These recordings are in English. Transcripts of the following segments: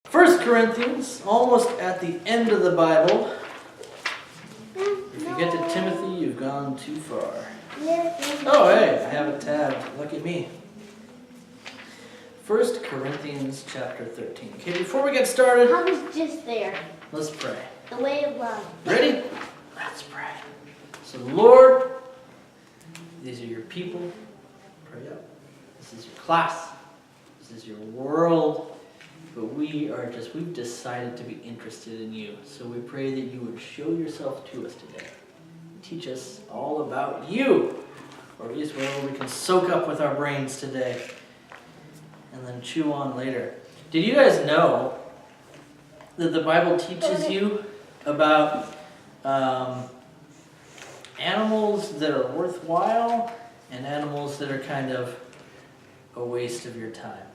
First Corinthians, almost at the end of the Bible. If you get to Timothy, you've gone too far. Oh, hey, I have it tabbed. Look at me. 1 Corinthians chapter 13. Okay, before we get started, I was just there. let's pray. The way of love. Ready? Let's pray. So, Lord, these are your people. Pray up. This is your class. This is your world. But we've decided to be interested in you. So we pray that you would show yourself to us today. Teach us all about you. Or at least whatever we can soak up with our brains today. And then chew on later. Did you guys know that the Bible teaches you about animals that are worthwhile and animals that are kind of a waste of your time?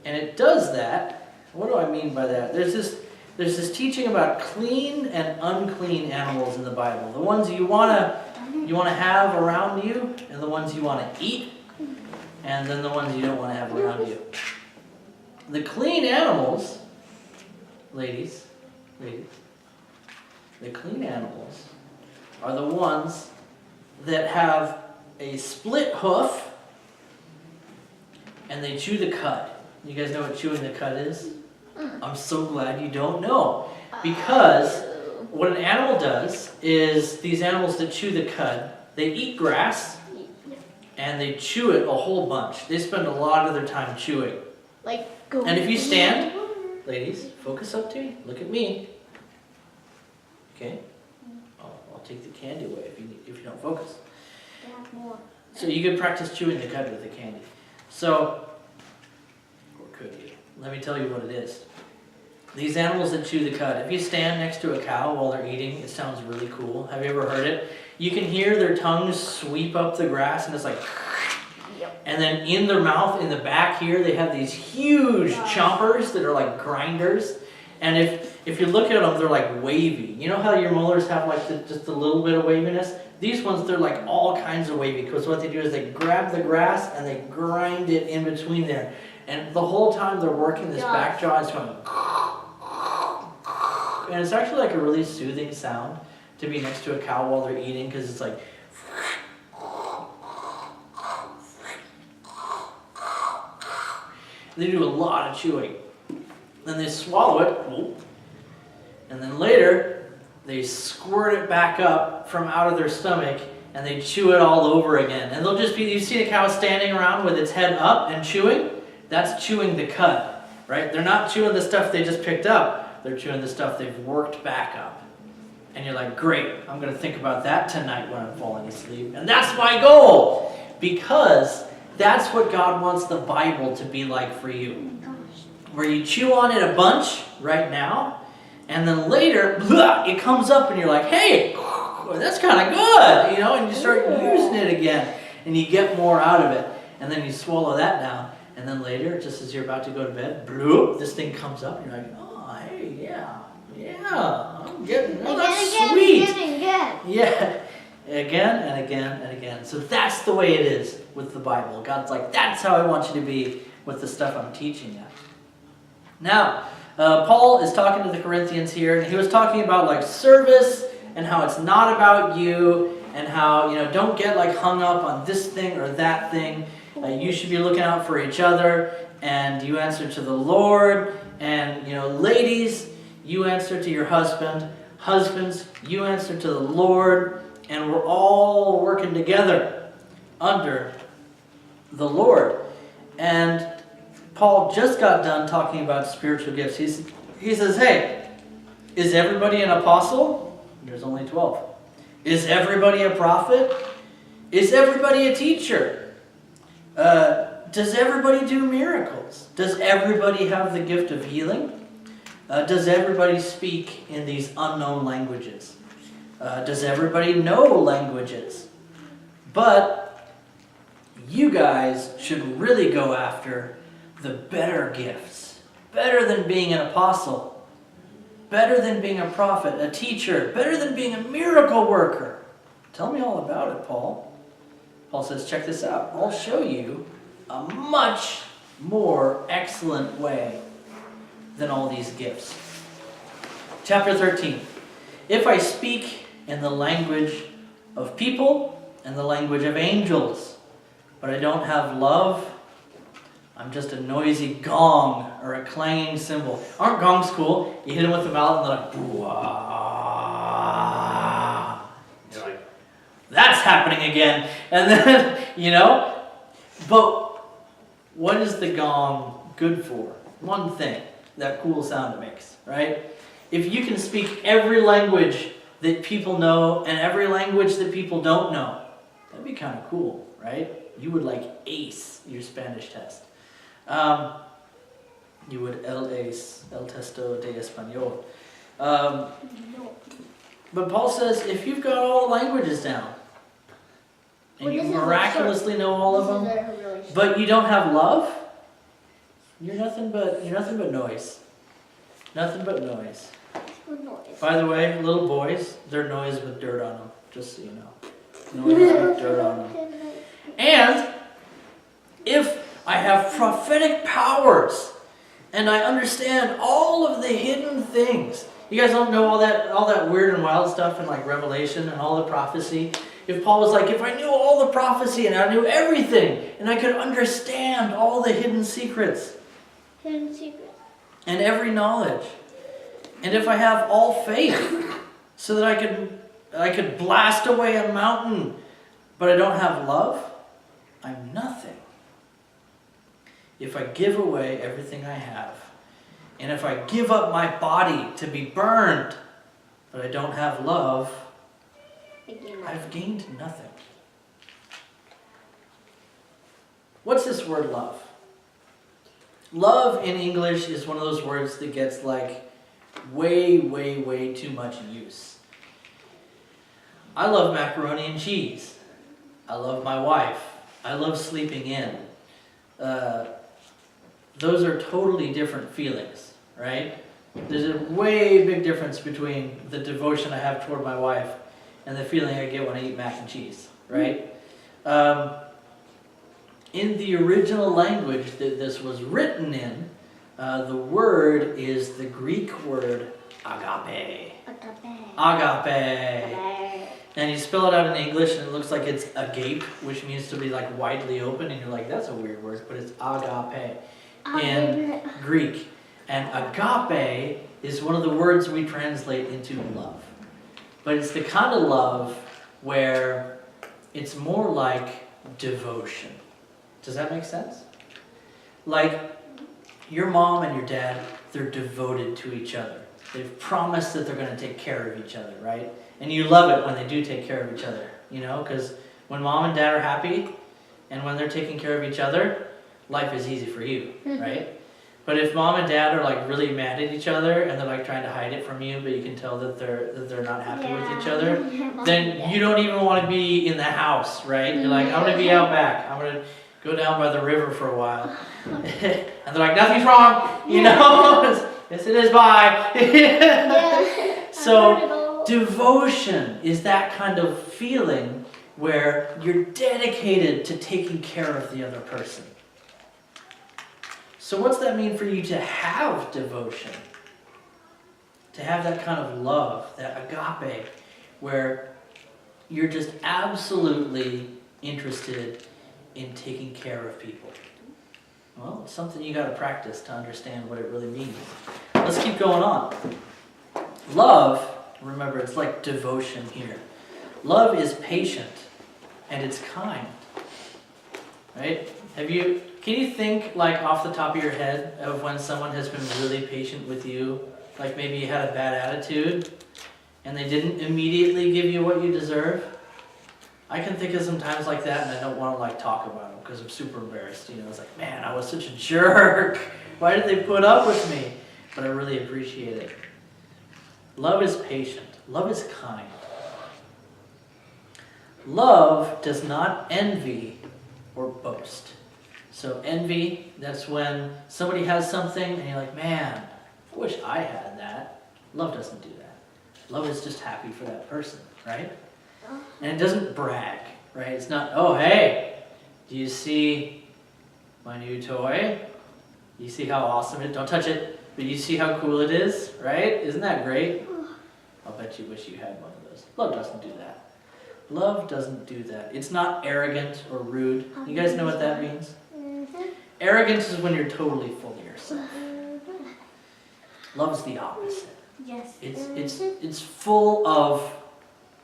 And it does that. What do I mean by that? There's this teaching about clean and unclean animals in the Bible. The ones you want to have around you, and the ones you want to eat, and then the ones you don't want to have around you. The clean animals, ladies, the clean animals are the ones that have a split hoof and they chew the cud. You guys know what chewing the cud is? I'm so glad you don't know. Because what an animal does is these animals that chew the cud, they eat grass and they chew it a whole bunch. They spend a lot of their time chewing. And if you stand, ladies, focus up to me. Look at me. Okay? I'll take the candy away if you don't focus. So you could practice chewing the cud with the candy. So, or could you? Let me tell you what it is. These animals that chew the cud, if you stand next to a cow while they're eating, it sounds really cool. Have you ever heard it? You can hear their tongues sweep up the grass and it's like... And then in their mouth, in the back here, they have these huge chompers that are like grinders. And if you look at them, they're like wavy. You know how your molars have like just a little bit of waviness? These ones, they're like all kinds of wavy. Because what they do is they grab the grass and they grind it in between there. And the whole time they're working, this back jaw is going... And it's actually like a really soothing sound to be next to a cow while they're eating. Because it's like... They do a lot of chewing. Then they swallow it. And then later, they squirt it back up from out of their stomach and they chew it all over again. And they'll just be, you see a cow standing around with its head up and chewing? That's chewing the cud, right? They're not chewing the stuff they just picked up. They're chewing the stuff they've worked back up. And you're like, great, I'm going to think about that tonight when I'm falling asleep. And that's my goal! Because that's what God wants the Bible to be like for you. Where you chew on it a bunch right now, and then later, it comes up and you're like, hey, that's kind of good, and you start using it again, and you get more out of it, and then you swallow that down, and then later, just as you're about to go to bed, this thing comes up, and you're like, oh, hey, yeah, I'm getting, that's sweet. Yeah. Again and again and again. So that's the way it is with the Bible. God's like, that's how I want you to be with the stuff I'm teaching you. Now, Paul is talking to the Corinthians here, and he was talking about like service and how it's not about you and how, don't get like hung up on this thing or that thing. You should be looking out for each other, and you answer to the Lord. And, ladies, you answer to your husband. Husbands, you answer to the Lord. And we're all working together under the Lord. And Paul just got done talking about spiritual gifts. He says, hey, is everybody an apostle? There's only 12. Is everybody a prophet? Is everybody a teacher? Does everybody do miracles? Does everybody have the gift of healing? Does everybody speak in these unknown languages? Does everybody know languages? But you guys should really go after the better gifts. Better than being an apostle. Better than being a prophet, a teacher. Better than being a miracle worker. Tell me all about it, Paul. Paul says, check this out. I'll show you a much more excellent way than all these gifts. Chapter 13. If I speak in the language of people and the language of angels, but I don't have love, I'm just a noisy gong or a clanging cymbal. Aren't gongs cool? You hit them with the mallet and they're like, boo-ah. You're like, that's happening again. And then, but what is the gong good for? One thing, that cool sound it makes, right? If you can speak every language that people know and every language that people don't know, that'd be kind of cool, right? You would ace your Spanish test. You would el testo de español. But Paul says if you've got all the languages down and you miraculously know all of them, but you don't have love, you're nothing but noise. Nothing but noise. By the way, little boys, they're noise with dirt on them, just so you know. Noise with dirt on them. And if I have prophetic powers and I understand all of the hidden things. You guys don't know all that weird and wild stuff in Revelation and all the prophecy. If Paul was if I knew all the prophecy and I knew everything and I could understand all the hidden secrets. And every knowledge. And if I have all faith so that I could blast away a mountain, but I don't have love, I'm nothing. If I give away everything I have, and if I give up my body to be burned, but I don't have love, I've gained nothing. What's this word love? Love in English is one of those words that gets way, way, way too much use. I love macaroni and cheese. I love my wife. I love sleeping in. Those are totally different feelings, right? There's a way big difference between the devotion I have toward my wife and the feeling I get when I eat mac and cheese, right? In the original language that this was written in, the word is the Greek word agape. Agape. And you spell it out in English and it looks like it's agape, which means to be widely open, and you're like, that's a weird word, but it's agape in Greek. And agape is one of the words we translate into love. But it's the kind of love where it's more like devotion. Does that make sense? Your mom and your dad, they're devoted to each other. They've promised that they're going to take care of each other, right? And you love it when they do take care of each other, because when mom and dad are happy and when they're taking care of each other, life is easy for you, right? But if mom and dad are really mad at each other and they're trying to hide it from you, but you can tell that they're not happy with each other, then you don't even want to be in the house, right? You're like, I'm going to be out back. I'm going to go down by the river for a while. And they're like, nothing's wrong, Yes, it is, bye. So devotion is that kind of feeling where you're dedicated to taking care of the other person. So what's that mean for you to have devotion? To have that kind of love, that agape, where you're just absolutely interested in taking care of people. Well, it's something you got to practice to understand what it really means. Let's keep going on. Love, remember, it's like devotion here. Love is patient and it's kind. Right? Can you think off the top of your head of when someone has been really patient with you? Maybe you had a bad attitude and they didn't immediately give you what you deserve? I can think of some times like that, and I don't want to talk about them because I'm super embarrassed. It's man, I was such a jerk. Why did they put up with me? But I really appreciate it. Love is patient. Love is kind. Love does not envy or boast. So envy, that's when somebody has something and you're like, man, I wish I had that. Love doesn't do that. Love is just happy for that person, right? And it doesn't brag, right? It's not, oh, hey, do you see my new toy? You see how awesome it is? Don't touch it. But you see how cool it is, right? Isn't that great? I'll bet you wish you had one of those. Love doesn't do that. Love doesn't do that. It's not arrogant or rude. You guys know what that means? Arrogance is when you're totally full of yourself. Love's the opposite. Yes. It's full of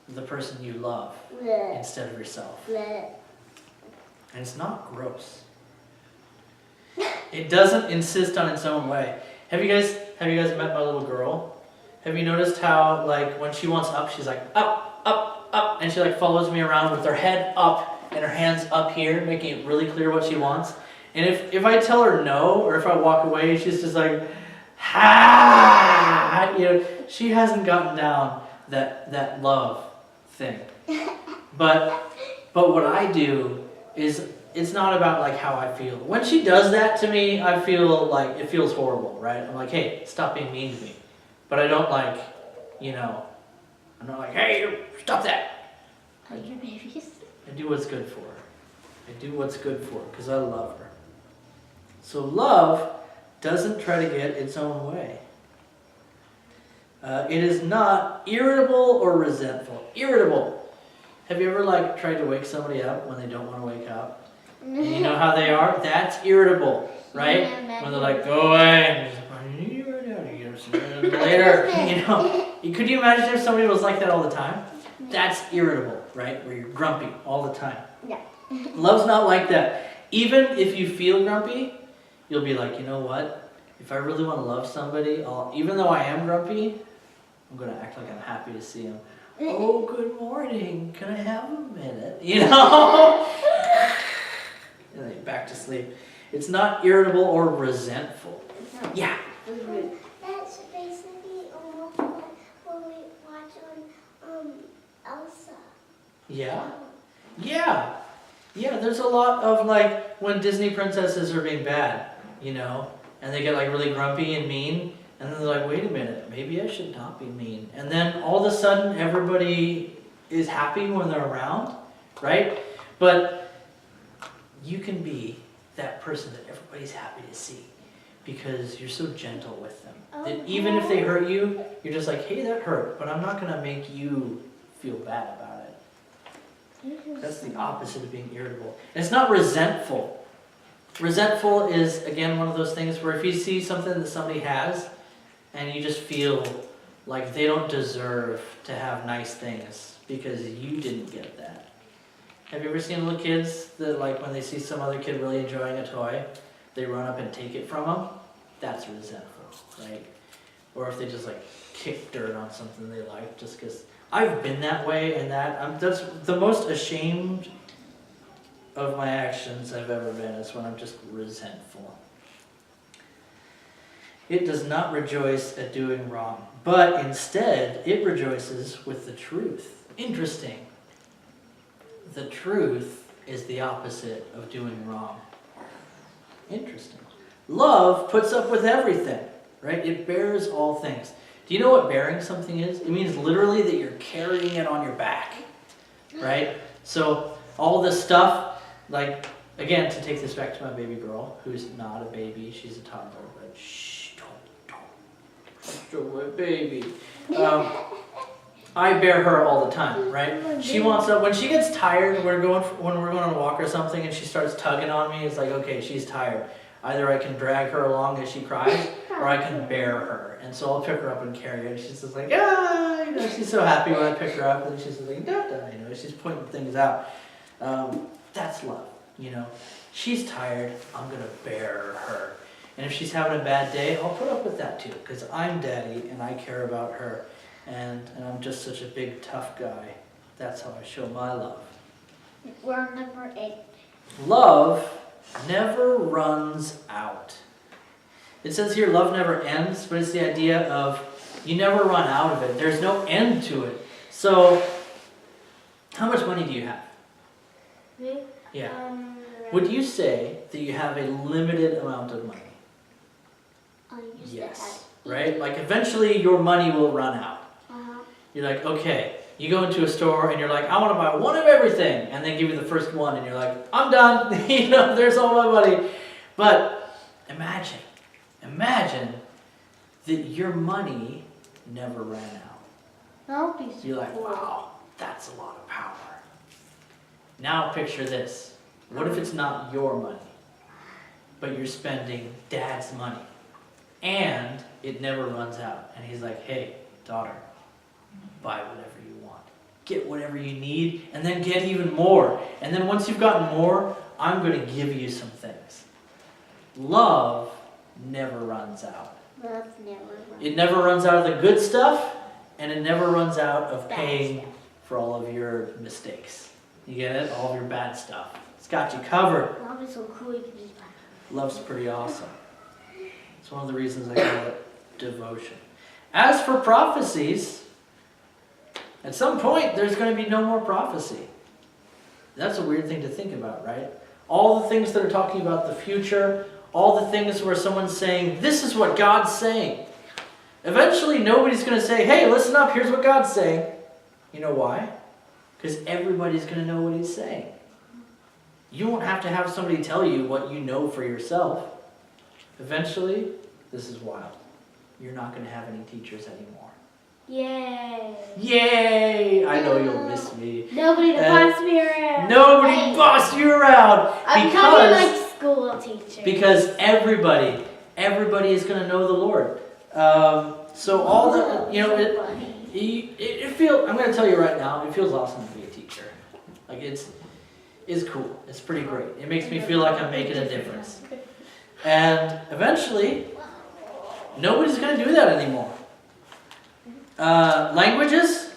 the person you love instead of yourself. And it's not gross. It doesn't insist on its own way. Have you guys met my little girl? Have you noticed how, like, when she wants up, she's like, up, up, up, and she like follows me around with her head up and her hands up here, making it really clear what she wants. And if I tell her no, or if I walk away, she's just like, ha! You know, she hasn't gotten down that love thing. But what I do is, it's not about like how I feel. When she does that to me, I feel like it feels horrible, right? I'm like, hey, stop being mean to me. But I don't like, you know, I'm not like, hey, stop that. Are you babies? I do what's good for her. I do what's good for her because I love her. So love doesn't try to get its own way. It is not irritable or resentful. Irritable. Have you ever like tried to wake somebody up when they don't want to wake up? And you know how they are? That's irritable, right? Yeah, When they're like, go away, and later, you know. Could you imagine if somebody was like that all the time? That's irritable, right? Where you're grumpy all the time. Yeah. Love's not like that. Even if you feel grumpy, you'll be like, you know what? If I really want to love somebody, even though I am grumpy, I'm going to act like I'm happy to see them. Oh, good morning. Can I have a minute? You know? And then back to sleep. It's not irritable or resentful. Yeah. That's basically what we watch on Elsa. Yeah. Yeah. Yeah, there's a lot of like when Disney princesses are being bad, you know, and they get like really grumpy and mean, and then they're like, wait a minute, maybe I should not be mean. And then all of a sudden everybody is happy when they're around, right? But you can be that person that everybody's happy to see because you're so gentle with them. That even if they hurt you, you're just like, hey, that hurt, but I'm not going to make you feel bad about it. That's the opposite of being irritable. And it's not resentful. Resentful is, again, one of those things where if you see something that somebody has and you just feel like they don't deserve to have nice things because you didn't get that. Have you ever seen little kids that, like, when they see some other kid really enjoying a toy, they run up and take it from them? That's resentful, right? Or if they just, like, kick dirt on something they like just because... I've been that way, and that's the most ashamed of my actions I've ever been, is when I'm just resentful. It does not rejoice at doing wrong, but instead it rejoices with the truth. Interesting. The truth is the opposite of doing wrong. Interesting. Love puts up with everything, right? It bears all things. Do you know what bearing something is? It means literally that you're carrying it on your back, right? So all this stuff, like, again, to take this back to my baby girl, who's not a baby, she's a toddler, but shh, don't show my baby. I bear her all the time, right? She wants up, when she gets tired, when we're going on a walk or something, and she starts tugging on me, it's like, okay, she's tired. Either I can drag her along as she cries, or I can bear her. And so I'll pick her up and carry her. And she's just like, ah, you know, she's so happy when I pick her up. And she's just like, da, da, you know, she's pointing things out. That's love, you know. She's tired, I'm going to bear her. And if she's having a bad day, I'll put up with that too, because I'm daddy and I care about her. And I'm just such a big, tough guy. That's how I show my love. We're number 8. Love never runs out. It says here love never ends, but it's the idea of you never run out of it. There's no end to it. So, how much money do you have? Me? Yeah. Would you say that you have a limited amount of money? Yes. Right? Like eventually your money will run out. You're like, okay, you go into a store and you're like, I want to buy one of everything. And they give you the first one and you're like, I'm done. You know, there's all my money. But imagine that your money never ran out. I'll be so You're like, cool. wow, that's a lot of power. Now picture this. What if it's not your money, but you're spending dad's money and it never runs out? And he's like, hey, daughter, buy whatever you want. Get whatever you need and then get even more. And then once you've gotten more, I'm going to give you some things. Love never runs out. Love never runs. It never runs out of the good stuff, and it never runs out of paying for all of your mistakes. You get it? All of your bad stuff. It's got you covered. Love is so cool. You can just buy. Love's pretty awesome. It's one of the reasons I call it devotion. As for prophecies, at some point there's going to be no more prophecy. That's a weird thing to think about, right? All the things that are talking about the future, all the things where someone's saying, this is what God's saying. Eventually nobody's going to say, hey, listen up, here's what God's saying. You know why? Because everybody's going to know what he's saying. You won't have to have somebody tell you what you know for yourself. Eventually, this is wild. You're not going to have any teachers anymore. Yay. Yay! I know you'll miss me. Nobody to boss me around. Nobody Hey. boss you around. I'm becoming like school teacher. Because everybody is going to know the Lord. So all the, you know, it feels, I'm going to tell you right now, it feels awesome to be a teacher. Like it's cool. It's pretty great. It makes me feel like I'm making a difference. And eventually, nobody's going to do that anymore. Languages,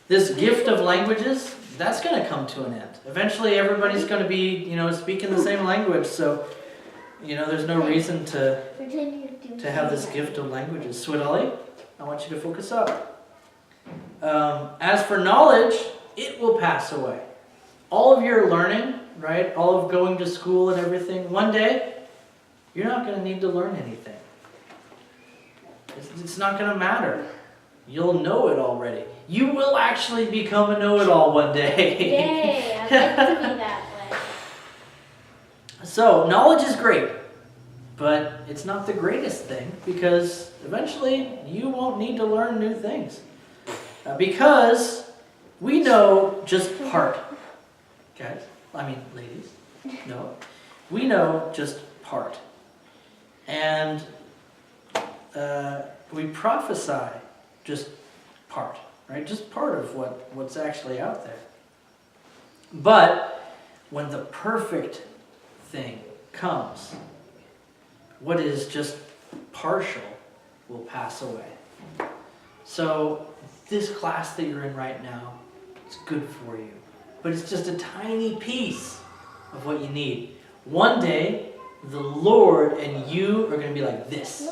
this gift of languages, that's going to come to an end. Eventually, everybody's going to be, you know, speaking the same language. So, you know, there's no reason to have this gift of languages. Swidali, I want you to focus up. As for knowledge, it will pass away. All of your learning, right? All of going to school and everything, one day, you're not going to need to learn anything. It's not going to matter. You'll know it already. You will actually become a know-it-all one day. Yay, I'd like to be that way. So, knowledge is great, but it's not the greatest thing because eventually you won't need to learn new things. Because we know just part. Guys, I mean ladies, no. We know just part. And we prophesy just part, right? Just part of what's actually out there. But when the perfect thing comes, what is just partial will pass away. So this class that you're in right now, it's good for you. But it's just a tiny piece of what you need. One day, the Lord and you are going to be like this.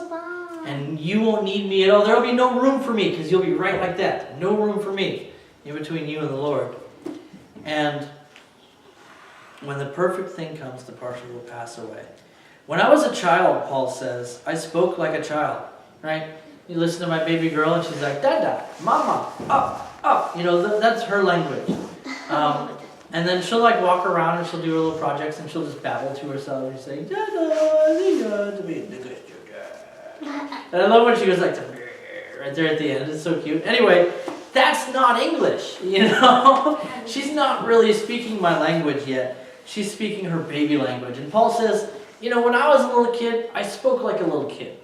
And you won't need me at all. There will be no room for me because you'll be right like that. No room for me in between you and the Lord. And when the perfect thing comes, the partial will pass away. When I was a child, Paul says, I spoke like a child, right? You listen to my baby girl and she's like, Dada, Mama, up, up. You know, that's her language. And then she'll like walk around and she'll do her little projects and she'll just babble to herself and say, Dada, to be the good sugar. And I love when she goes like, right there at the end. It's so cute. Anyway, that's not English, you know? She's not really speaking my language yet. She's speaking her baby language. And Paul says, you know, when I was a little kid, I spoke like a little kid.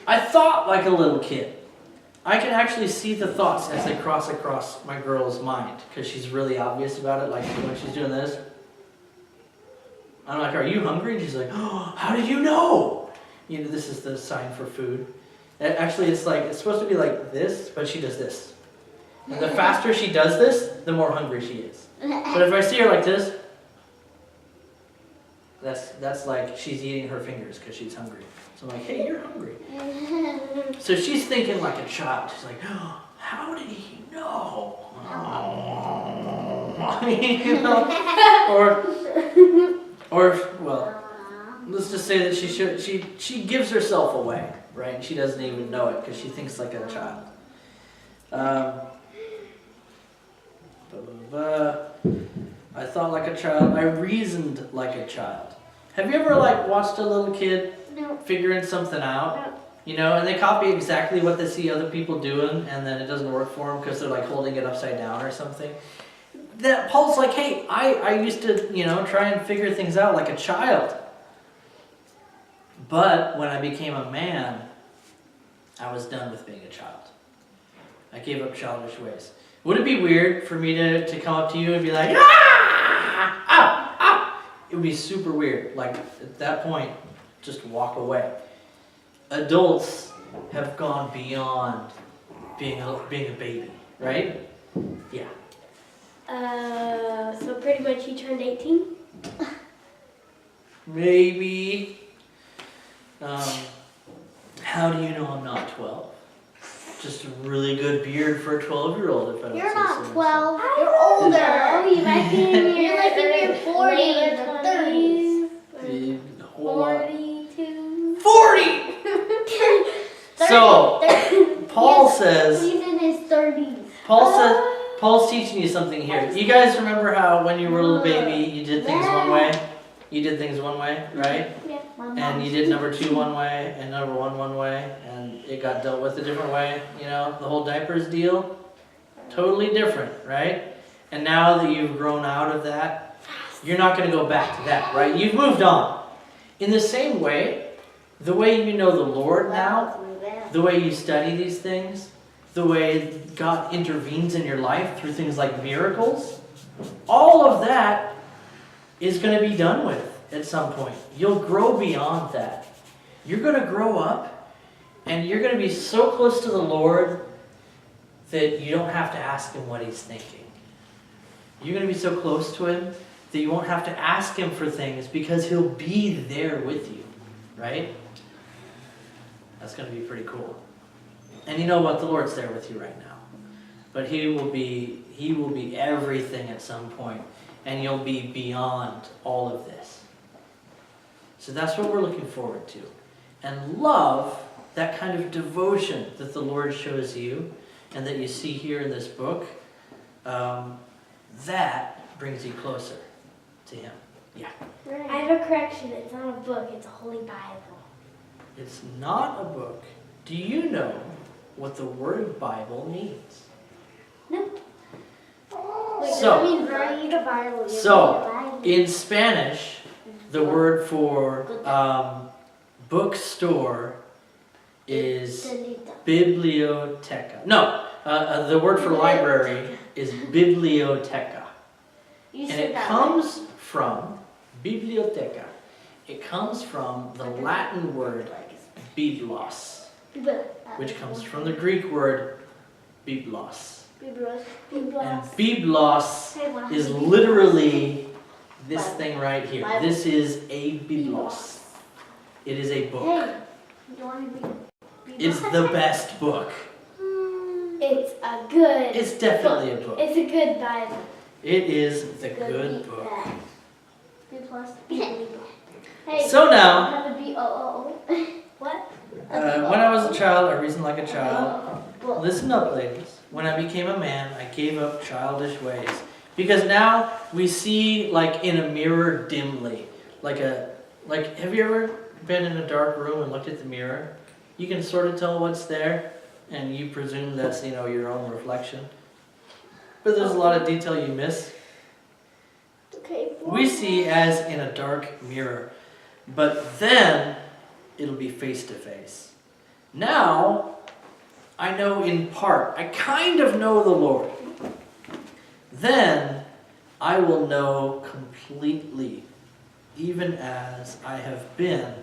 I thought like a little kid. I can actually see the thoughts as they cross across my girl's mind because she's really obvious about it, like when she's doing this. I'm like, are you hungry? And she's like, oh, how did you know? You know, this is the sign for food. And actually, it's supposed to be like this, but she does this. And the faster she does this, the more hungry she is. But if I see her like this, that's like she's eating her fingers because she's hungry. So I'm like, hey, you're hungry. So she's thinking like a child. She's like, oh, how did he know? You know? Or well, let's just say that she gives herself away, right? And she doesn't even know it because she thinks like a child. I thought like a child. I reasoned like a child. Have you ever like watched a little kid No. figuring something out. No. You know, and they copy exactly what they see other people doing, and then it doesn't work for them because they're like holding it upside down or something. That Paul's like, hey, I used to, try and figure things out like a child. But when I became a man, I was done with being a child. I gave up childish ways. Would it be weird for me to come up to you and be like, ah, ah, ah? It would be super weird. Like, at that point, just walk away. Adults have gone beyond being a baby, right? Yeah. So pretty much you turned 18? Maybe. How do you know I'm not 12? Just a really good beard for a 12-year-old, if I don't You're say not so 12. I You're know. older. You might be in You're like in your 40s or 30s. myself. A whole lot. 42. 40! So, Paul says, He's in his 30s. Paul's teaching you something here. You guys remember how when you were a little baby, you did things one way? You did things one way, right? And you did number 2 one way and number 1 one way, and it got dealt with a different way. The whole diapers deal, totally different, right? And now that you've grown out of that, you're not going to go back to that, right? You've moved on. In the same way, the way you know the Lord now, the way you study these things, the way God intervenes in your life through things like miracles, all of that is going to be done with at some point. You'll grow beyond that. You're going to grow up and you're going to be so close to the Lord that you don't have to ask Him what He's thinking. You're going to be so close to Him that you won't have to ask Him for things because He'll be there with you, right? That's going to be pretty cool. And you know what? The Lord's there with you right now. But He will be everything at some point, and you'll be beyond all of this. So that's what we're looking forward to. And love, that kind of devotion that the Lord shows you and that you see here in this book, that brings you closer to Him. Yeah. I have a correction. It's not a book. It's a Holy Bible. It's not a book. Do you know what the word Bible means? Nope. So, read a Bible. in Spanish, the word for bookstore is biblioteca. No, the word for library is biblioteca. And it comes from, biblioteca, it comes from the Latin word biblos, which comes from the Greek word biblos. And biblos is literally this thing right here. This is a biblos. It is a book. Hey, you want to read? It's the best book. It's a good. It's definitely a book. It's a good Bible. It is the good book. B plus. Hey, So now, Have a B-O-O-O. what? when I was a child, I reasoned like a child. Listen up, ladies. When I became a man, I gave up childish ways. Because now we see like in a mirror dimly. Like have you ever been in a dark room and looked at the mirror? You can sort of tell what's there, and you presume that's, your own reflection. But there's a lot of detail you miss. Okay. We see as in a dark mirror. But then it'll be face to face. Now, I know in part. I kind of know the Lord. Then I will know completely, even as I have been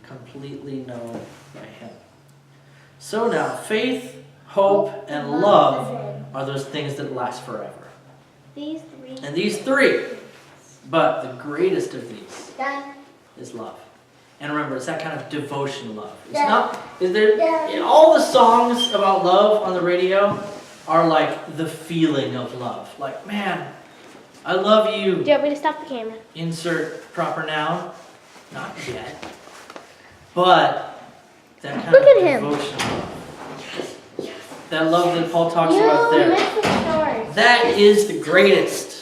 completely known by Him. So now, faith, hope, and love are those things that last forever. These three. And these three, but the greatest of these is love. And remember, it's that kind of devotion love. It's not, all the songs about love on the radio are like the feeling of love. Like, man, I love you. Do you want me to stop the camera? Insert proper noun. Not yet. But that kind Look of at him. devotion love. That love that Paul talks about You there. missed the stars. That is the greatest.